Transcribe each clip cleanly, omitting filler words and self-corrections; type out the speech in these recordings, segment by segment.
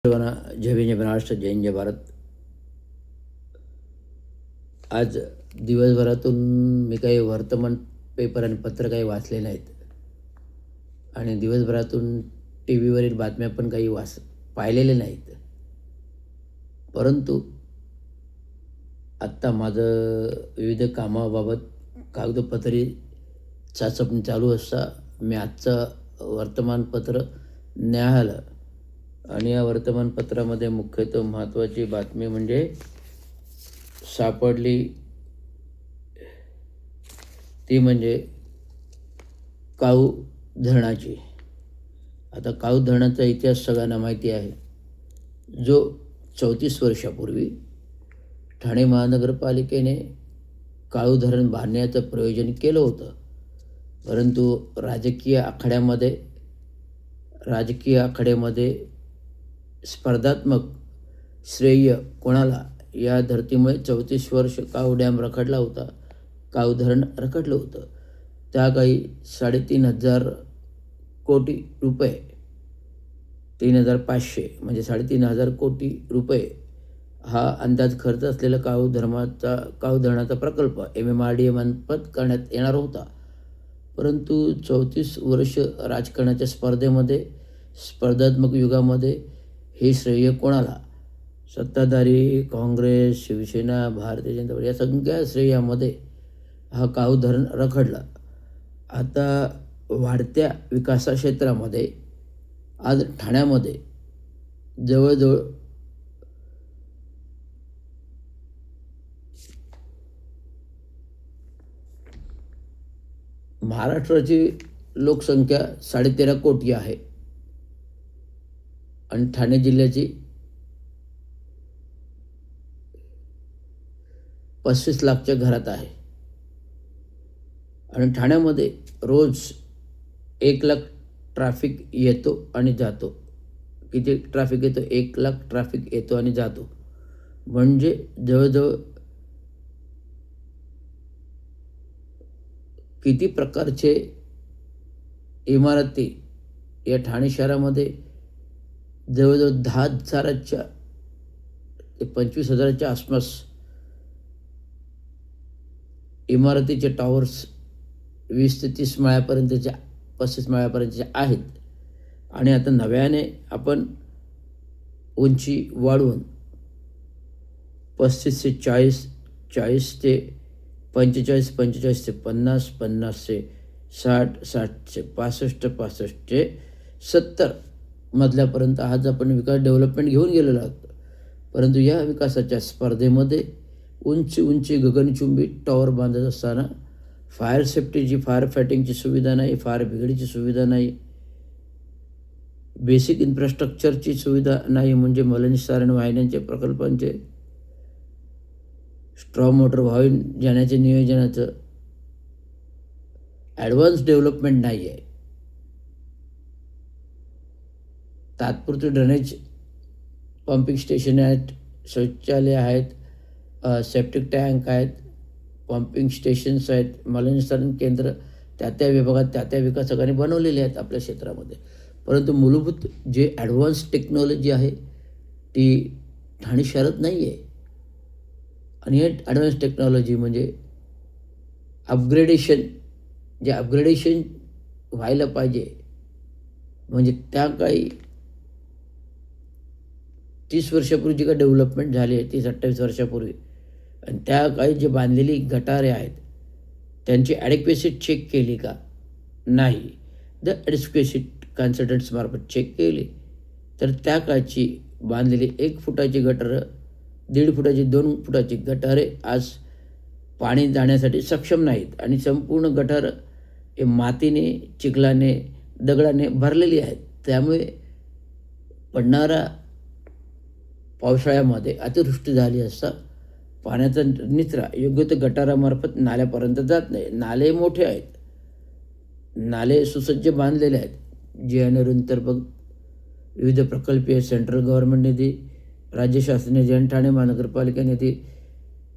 सर्वांना जय भीम, जय महाराष्ट्र, जय हिंद, जय भारत. आज दिवसभरातून मी काही वर्तमान पेपर आणि पत्र काही वाचले नाहीत आणि दिवसभरातून टी व्हीवरील बातम्या पण काही पाहिलेल्या नाहीत. परंतु आत्ता माझं विविध कामाबाबत कागदोपत्री चाचपणी चालू असता मी आजचं वर्तमानपत्र न्याहाळलं आणि या वर्तमानपत्रामध्ये मुख्यतः महत्त्वाची बातमी म्हणजे सापडली ती म्हणजे काऊ धरणाची. आता काऊ धरणाचा इतिहास सगळ्यांना माहिती आहे, जो 34 वर्षापूर्वी ठाणे महानगरपालिकेने काळू धरण बांधण्याचं प्रयोजन केलं होतं. परंतु राजकीय आखाड्यामध्ये स्पर्धात्मक श्रेय कोणाला या धर्तीमुळे 34 वर्ष काऊ डॅम रखडला होता, काऊ धरण रखडलं होतं. त्या काही 3,500 कोटी रुपये, 3,500 म्हणजे 3,500 कोटी रुपये हा अंदाज खर्च असलेला काऊ धरणाचा प्रकल्प MMRDA मार्फत करण्यात येणार होता. परंतु 34 वर्ष राजकारणाच्या स्पर्धात्मक युगामध्ये हे श्रेय कोणाला? सत्ताधारी काँग्रेस, शिवसेना, भारतीय जनता पार्टी या सगळ्या श्रेयामध्ये हा काऊ धरण रखडला. आता वाढत्या विकासा क्षेत्रामध्ये आज ठाण्यामध्ये जवळजवळ महाराष्ट्राची लोकसंख्या 13.5 कोटी आहे आणि ठाणे जिल्ह्याची 35 लाखच्या घरात आहे आणि ठाण्यामध्ये रोज 1 लाख ट्रॅफिक येतो आणि जातो. किती ट्रॅफिक येतो? 1 लाख ट्रॅफिक येतो आणि जातो. म्हणजे जवळजवळ किती प्रकारचे इमारती या ठाणे शहरामध्ये जवळजवळ 10,000च्या ते 25,000च्या आसपास इमारतीचे टॉवर्स 20 ते 30 माळ्यापर्यंतच्या 35 माळ्यापर्यंतच्या आहेत. आणि आता नव्याने आपण उंची वाढवून 35 ते 40, 40 ते 45, 45 ते 50, 50 ते 60, 60 ते 65, 65 ते 70 मधल्यापर्यंत आज आपण विकास डेव्हलपमेंट घेऊन गेलेलो आहोत. परंतु या विकासाच्या स्पर्धेमध्ये उंची गगनचुंबी टॉवर बांधत असताना फायर सेफ्टीची, फायर फायटिंगची सुविधा नाही, फायर ब्रिगेडची सुविधा नाही, बेसिक इन्फ्रास्ट्रक्चरची सुविधा नाही. म्हणजे मलनिस्सारण वाहिन्यांचे प्रकल्पांचे स्ट्रॉ मोटर वाहून जाण्याचे नियोजनाचं ॲडव्हान्स डेव्हलपमेंट नाही आहे. तात्पुरते ड्रेनेज पंपिंग स्टेशन आहेत, शौचालय आहेत, सेप्टिक टँक आहेत, पंपिंग स्टेशन्स आहेत, मलनिस्सारण केंद्र त्या विभागात त्या विकासकांनी बनवलेले आहेत आपल्या क्षेत्रामध्ये. परंतु मूलभूत जे ॲडव्हान्स टेक्नॉलॉजी आहे ती ठाणे शहरात नाही आहे. आणि हे ॲडव्हान्स टेक्नॉलॉजी म्हणजे अपग्रेडेशन व्हायला पाहिजे. म्हणजे त्या काही 30 वर्षापूर्वी जी काही डेव्हलपमेंट झाली आहे, 30-28 वर्षापूर्वी, आणि त्या काही जे बांधलेली गटारे आहेत त्यांची ॲडिक्वेसी चेक केली का? नाही. द ॲडिक्वेसी कन्सल्टंट्समार्फत चेक केली तर त्या काळची बांधलेली 1 फुटाची गटारं, 1.5 फुटाची, 2 फुटाची गटारे आज पाणी जाण्यासाठी सक्षम नाहीत आणि संपूर्ण गटारं हे मातीने, चिखलाने, दगडाने भरलेली आहेत. त्यामुळे पडणारा पावसाळ्यामध्ये अतिवृष्टी झाली असता पाण्याचा निचरा योग्य ते गटारामार्फत नाल्यापर्यंत जात नाही. नाले मोठे आहेत, नाले सुसज्ज बांधलेले आहेत, जेणेनंतर विविध प्रकल्पीय सेंट्रल गव्हर्नमेंट निधी, राज्य शासन निधी आणि ठाणे महानगरपालिका निधी,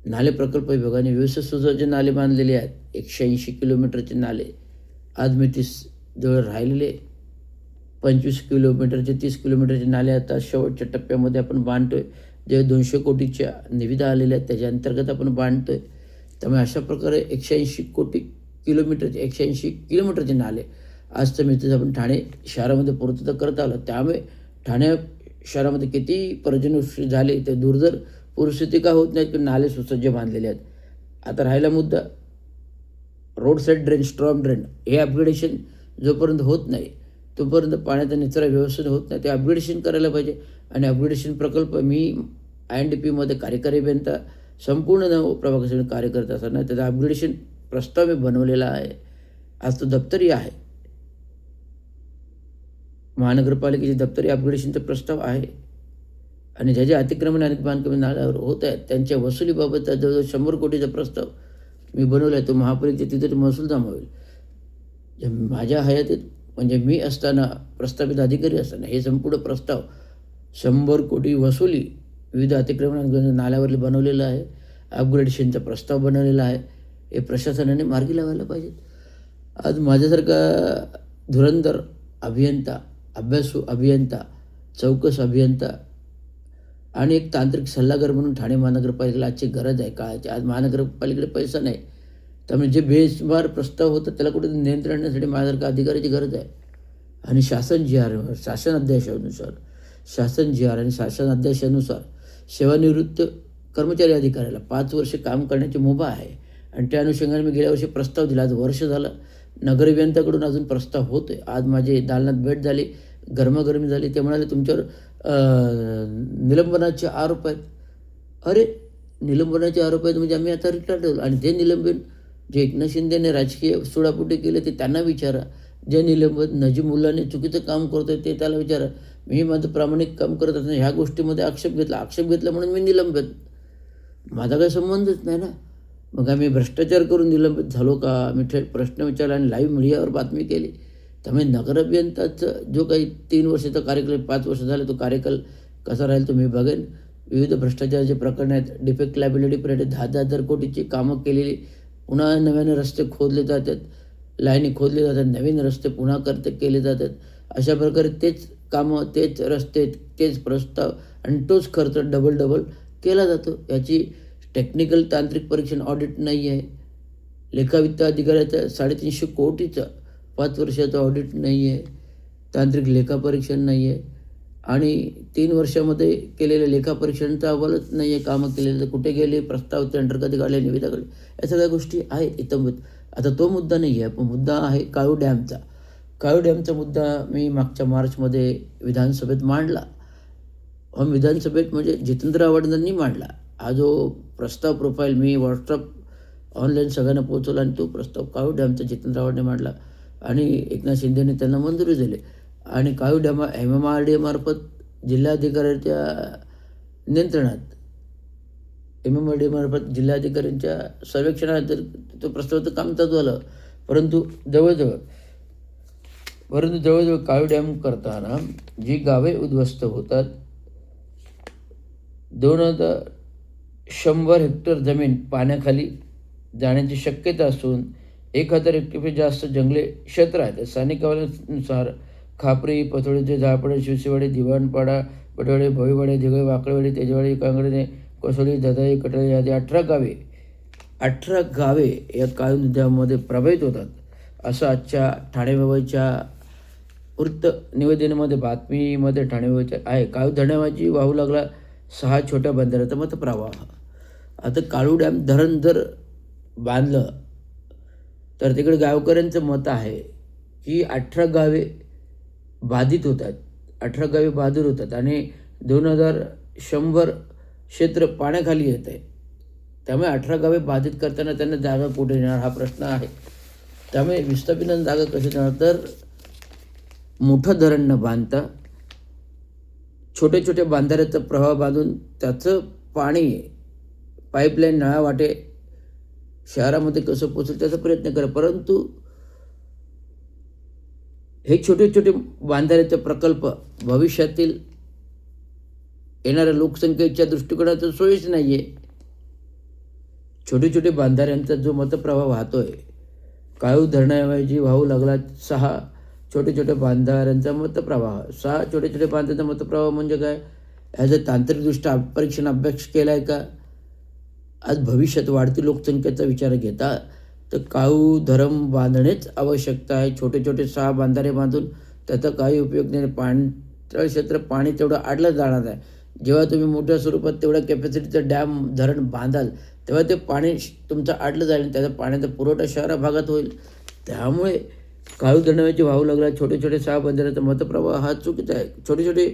नाले प्रकल्प विभागाने व्यवस्थित सुसज्ज नाले बांधलेले आहेत. 180 किलोमीटरचे नाले आज मी जवळ राहिलेले 25 किलोमीटरचे 30 किलोमीटरचे नाले आता शेवटच्या टप्प्यामध्ये आपण बांधतोय. जे 200 कोटीच्या निविदा आलेल्या आहेत त्याच्या अंतर्गत आपण बांधतोय. त्यामुळे अशा प्रकारे 180 कोटी किलोमीटरचे 180 किलोमीटरचे नाले आज तर मिळते आपण ठाणे शहरामध्ये पूर्तता करत आलो. त्यामुळे ठाणे शहरामध्ये किती पर्यटनवृष्टी झाली ते दुर्धर परिस्थिती का होत नाहीत की नाले सुसज्ज बांधलेले आहेत. आता राहिला मुद्दा road side drain, storm drain, हे अपग्रेडेशन जोपर्यंत होत नाही तोपर्यंत पाण्याचा निचरा व्यवस्थित होत नाही. ते अपग्रेडेशन करायला पाहिजे. आणि अपग्रेडेशन प्रकल्प मी INDPमध्ये कार्यकारी अभियंता संपूर्ण प्रभागासाठी कार्य करत असताना त्याचा अपग्रेडेशन प्रस्ताव मी बनवलेला आहे. आज तो दप्तरी आहे. महानगरपालिकेचे दप्तरी अपग्रेडेशनचा प्रस्ताव आहे. आणि ज्या ज्या अतिक्रमण आणि बांधकाम नाल्यावर होत आहेत त्यांच्या वसुलीबाबत जवळजवळ 100 कोटीचा प्रस्ताव मी बनवला आहे. तो महापालिकेच्या तिथे महसूल जमा होईल. माझ्या हयातीत म्हणजे मी असताना प्रस्तावित अधिकारी असताना हे संपूर्ण प्रस्ताव 100 कोटी वसुली विविध अतिक्रमण नाल्यावर बनवलेलं आहे. अपग्रेडेशनचा प्रस्ताव बनवलेला आहे. हे प्रशासनाने मार्गी लावायला पाहिजेत. आज माझ्यासारखा धुरंधर अभियंता, अभ्यासू अभियंता, चौकस अभियंता आणि एक तांत्रिक सल्लागार म्हणून ठाणे महानगरपालिकेला आजची गरज आहे काळाची. आज महानगरपालिकेकडे पैसा नाही. त्यामुळे जे बेसुमार प्रस्ताव होतं त्याला कुठे नियंत्रण आणण्यासाठी माझ्यासारख्या अधिकाऱ्याची गरज आहे. आणि शासन GR, शासन GR आणि शासन अध्यादेशानुसार सेवानिवृत्त कर्मचारी अधिकाऱ्याला 5 वर्षे काम करण्याची मुभा आहे. आणि त्या अनुषंगाने मी गेल्या वर्षी प्रस्ताव दिला. आज वर्ष झालं नगर अभियंत्याकडून अजून प्रस्ताव होतो आहे. आज माझी दालनात भेट झाली, गरमागरमी झाली. ते म्हणाले तुमच्यावर निलंबनाचे आरोप आहेत. अरे निलंबनाचे आरोप आहेत म्हणजे आम्ही आता रिटायर ठेवलं. आणि ते निलंबन जे एकनाथ शिंदेने राजकीय सुडापुटी केले ते त्यांना विचारा. जे निलंबन नजीमुल्लाने चुकीचं काम करतोय ते त्याला विचारा. मी माझं प्रामाणिक काम करत असताना ह्या गोष्टीमध्ये आक्षेप घेतला म्हणून मी निलंबित. माझा काही संबंधच नाही ना. मग आम्ही भ्रष्टाचार करून निलंबित झालो का? मी थेट प्रश्न विचारला आणि लाईव्ह मीडियावर बातमी केली. त्यामुळे नगर अभियंताचं जो काही 3 वर्षाचा कार्यकाल 5 वर्ष झाले तो कार्यकाल कसा राहील तो मी बघेन. विविध भ्रष्टाचाराचे प्रकरण आहेत. डिफेक्ट लायबिलिटी पिरियड 10,000 कोटीची कामं केलेली पुन्हा नव्याने रस्ते खोदले जातात, लाईनी खोदले जातात, नवीन रस्ते पुन्हा केले जातात. अशा प्रकारे तेच कामं, तेच रस्ते, तेच प्रस्ताव आणि तोच खर्च डबल केला जातो. याची टेक्निकल तांत्रिक परीक्षण ऑडिट नाही आहे. लेखावित्त अधिकाऱ्याचं 350 कोटीचं 5 वर्षाचं ऑडिट नाही आहे. तांत्रिक लेखापरीक्षण नाही आहे. आणि 3 वर्षामध्ये केलेल्या लेखापरीक्षणाचा अहवालच नाही आहे. कामं केलेलं कुठे गेले, प्रस्ताव टेंडर कधी काढले, निविदा काढले, या सगळ्या गोष्टी आहेत इतंबित. आता तो मुद्दा नाही आहे. पण मुद्दा आहे काळू डॅमचा. काळू डॅमचा मुद्दा मी मागच्या मार्चमध्ये विधानसभेत मांडला. विधानसभेत म्हणजे जितेंद्र आव्हाडांनी मांडला. हा जो प्रस्ताव प्रोफाईल मी व्हॉट्सअप ऑनलाईन सगळ्यांना पोहोचवला आणि तो प्रस्ताव काळू डॅमचा जितेंद्र आव्हाडांनी मांडला आणि एकनाथ शिंदेने त्यांना मंजुरी दिली. आणि काळू डॅम MMRDA मार्फत जिल्हाधिकाऱ्याच्या नियंत्रणात MMRDA मार्फत जिल्हाधिकाऱ्यांच्या सर्वेक्षणात तो प्रस्तावाचं काम चालू झालं. परंतु जवळजवळ काळू डॅम करताना जी गावे उद्ध्वस्त होतात, 2,100 हेक्टर जमीन पाण्याखाली जाण्याची शक्यता असून 1,000 हेक्टरपेक्षा जास्त जंगले क्षेत्र आहेत. स्थानिक अहवालानुसार खापरी, पथोडीचे, जाळपाडे, शिवसेवाडी, दिवाणपाडा, पटवाडी, भोईवाडी, दिगळे, वाकळेवाडी, तेजवाडी, कांगडे, कोसोली, ददाई, कटाळी आदी 18 गावे या काळू नद्यामध्ये प्रभावित होतात असं आजच्या ठाणे मुंबईच्या वृत्त निवेदनामध्ये बातमीमध्ये ठाणे मुंबईच्या आहे. काळू धरणाची वाहू लागला 6 छोट्या बंधाऱ्याचा मतप्रवाह. आता काळू डॅम धरण जर बांधलं तर तिकडे गावकऱ्यांचं मत आहे की 18 गावे बाधित होतात. 18 गावे बाधित होतात आणि 2,100 क्षेत्र पाण्याखाली येत आहे. त्यामुळे 18 गावे बाधित करताना त्यांना जागा कुठे येणार हा प्रश्न आहे. त्यामुळे विस्थापितांना जागा कशी देणार? तर मोठं धरण न बांधता छोटे छोटे बांधाऱ्याचा प्रवाह बांधून त्याचं पाणी पाईपलाईन नळावाटे शहरामध्ये कसं पोचेल त्याचा प्रयत्न करा. परंतु हे छोटे छोटे बांधाऱ्याचे प्रकल्प भविष्यातील येणाऱ्या लोकसंख्येच्या दृष्टिकोनातून सोयीच नाही आहे. छोटे छोटे बांधाऱ्यांचा जो मतप्रवाह वाहतोय, काळू धरणाऐवजी वाहू लागला 6 छोटे छोटे बांधाऱ्यांचा मतप्रवाह. 6 छोटे छोटे बांधाऱ्यांचा मतप्रवाह म्हणजे काय? ॲज अ तांत्रिकदृष्ट्या परीक्षण अभ्यास केला आहे का? आज भविष्यात वाढती लोकसंख्येचा विचार घेता तर काळू धरम बांधणेच आवश्यकता आहे. छोटे छोटे 6 बांधारे बांधून त्याचा काही उपयोग नाही. पाणथळ क्षेत्र पाणी तेवढं अडलं जाणार आहे. जेव्हा तुम्ही मोठ्या स्वरूपात तेवढ्या कॅपॅसिटीचं डॅम धरण बांधाल तेव्हा ते पाणी तुमचं अडलं जाईल आणि त्याचा पाण्याचा पुरवठा शहरा भागात होईल. त्यामुळे काळू धरणाची वाहू लागला छोटे छोटे 6 बंधाऱ्याचा मतप्रवाह हा चुकीचा आहे. छोटे छोटे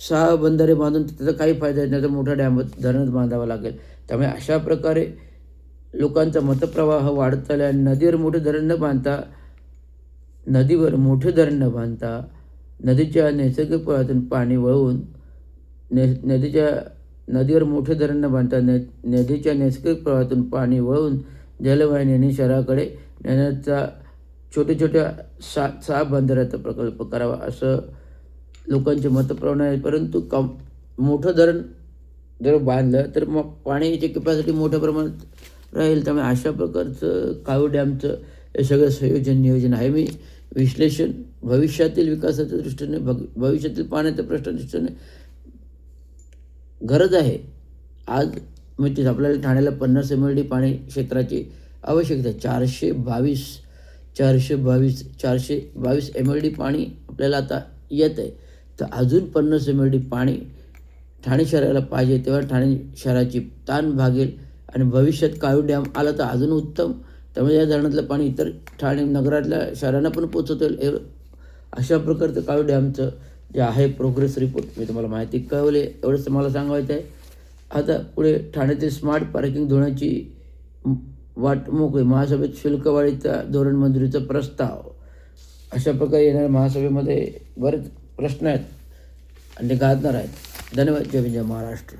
6 बंधारे बांधून त्याचा काही फायदा नाही, त्याचा मोठा डॅम धरणच बांधावा लागेल. त्यामुळे अशा प्रकारे लोकांचा मतप्रवाह वाढत चालला आहे. नदीवर मोठे धरण न बांधता नदीच्या नैसर्गिक प्रवाहातून पाणी वळवून नदीवर मोठे धरण न बांधता नदीच्या नैसर्गिक प्रवाहातून पाणी वळवून जलवाहिन्यांनी शहराकडे नेण्याचा छोट्या छोट्या 6 बंधाऱ्याचा प्रकल्प करावा असं लोकांचे मतप्रवण आहे. परंतु मोठं धरण जर बांधलं तर मग पाण्याची कॅपॅसिटी मोठ्या प्रमाणात राहील. त्यामुळे अशा प्रकारचं काळू डॅमचं हे सगळं नियोजन आहे. मी विश्लेषण भविष्यातील विकासाच्या दृष्टीने भविष्यातील पाण्याच्या प्रश्नाच्या दृष्टीने गरज आहे. आज म्हणजे आपल्याला ठाण्याला 50 MLD पाणी क्षेत्राची आवश्यकता आहे. 422 MLD पाणी आपल्याला आता येत आहे. तर अजून 50 MLD पाणी ठाणे शहराला पाहिजे. तेव्हा ठाणे शहराची ताण भागेल आणि भविष्यात काळू डॅम आला तर अजून उत्तम. त्यामुळे या धरणातलं पाणी इतर ठाणे नगरातल्या शहरांना पण पोचवता येईल. अशा प्रकारचं काळू डॅमचं जे आहे प्रोग्रेस रिपोर्ट मी तुम्हाला माहिती कळवली. एवढंच मला सांगायचं आहे. आता पुढे ठाण्यातील स्मार्ट पार्किंग धोरणाची वाट मोकळी. महासभेत शुल्कवाढीचा धोरण मंजुरीचा प्रस्ताव. अशा प्रकारे येणाऱ्या महासभेमध्ये बरेच प्रश्न आहेत आणि ते गाजणार आहेत. धन्यवाद. जय हिंद, जय महाराष्ट्र.